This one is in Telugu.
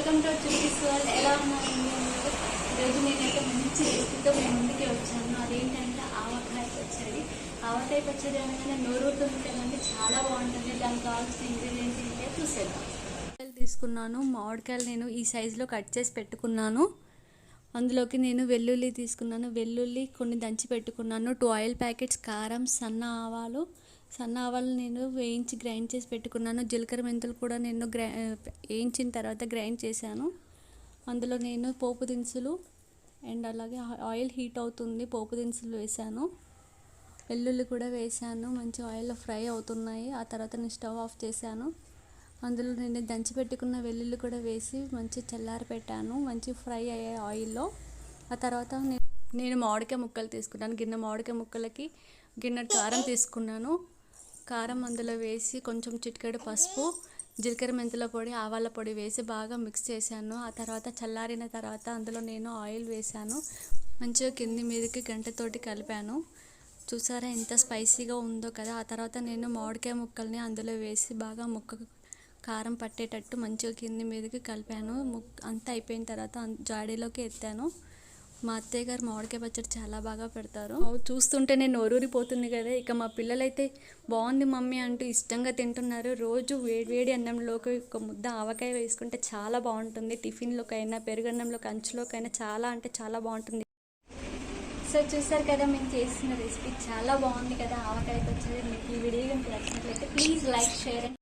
Welcome to చూపిస్ world. ఎలా ఉన్నారండి అందరూ? ఈరోజు నేనైతే మంచి రెసిపీతో మీ ముందుకే వచ్చాను. అదేంటంటే ఆవకాయ పచ్చడి. ఆవకాయ పచ్చడి అనగానే నోరూరుతుంది కదండి, చాలా బాగుంటుంది. దానికి కావాల్సిన ఇంగ్రీడియంట్స్ ఏంటో చూసేద్దాం. తీసుకున్నాను మామిడికాయలు, నేను ఈ సైజులో కట్ చేసి పెట్టుకున్నాను. అందులోకి నేను వెల్లుల్లి తీసుకున్నాను. వెల్లుల్లి కొన్ని దంచి పెట్టుకున్నాను. 2 ఆయిల్ ప్యాకెట్స్, కారం, సన్న ఆవాలు నేను వేయించి గ్రైండ్ చేసి పెట్టుకున్నాను. జీలకర్ర మెంతులు కూడా నేను వేయించిన తర్వాత గ్రైండ్ చేశాను. అందులో నేను పోపు దినుసులు అండ్ అలాగే ఆయిల్ హీట్ అవుతుంది, పోపు దినుసులు వేసాను. వెల్లుల్లి కూడా వేసాను. మంచి ఆయిల్లో ఫ్రై అవుతున్నాయి. ఆ తర్వాత నేను స్టవ్ ఆఫ్ చేశాను. అందులో నేను దంచి పెట్టుకున్న వెల్లుల్లి కూడా వేసి మంచి చల్లారి పెట్టాను. మంచి ఫ్రై అయ్యే ఆయిల్లో. ఆ తర్వాత నేను మామిడికాయ ముక్కలు తీసుకున్నాను. గిన్నె మామిడికాయ ముక్కలకి గిన్నె కారం తీసుకున్నాను. కారం అందులో వేసి కొంచెం చిటికెడు పసుపు, జీలకర్ర మెంతుల పొడి, ఆవాల పొడి వేసి బాగా మిక్స్ చేశాను. ఆ తర్వాత చల్లారిన తర్వాత అందులో నేను ఆయిల్ వేసాను. మంచిగా కింది మీదకి గంటతోటి కలిపాను. చూసారా ఎంత స్పైసీగా ఉందో కదా. ఆ తర్వాత నేను మామిడికాయ ముక్కల్ని అందులో వేసి బాగా కారం పట్టేటట్టు మంచిగా కింది మీదకి కలిపాను. అంతా అయిపోయిన తర్వాత జాడీలోకి ఎత్తాను. మా అత్తయ్య గారు మామిడికాయ పచ్చడి చాలా బాగా పెడతారు. చూస్తుంటేనే నోరూరిపోతుంది కదా. ఇక మా పిల్లలైతే బాగుంది మమ్మీ అంటూ ఇష్టంగా తింటున్నారు. రోజు వేడి అన్నంలోకి ఒక ముద్ద ఆవకాయ వేసుకుంటే చాలా బాగుంటుంది. టిఫిన్లోకైనా, పెరుగన్నంలోకి, అంచులోకైనా చాలా అంటే చాలా బాగుంటుంది. సో చూసారు కదా, మేము చేసిన రెసిపీ చాలా బాగుంది కదా ఆవకాయ పచ్చడి. మీకు ఈ వీడియో కనుక నచ్చినట్లయితే ప్లీజ్ లైక్, షేర్ అండ్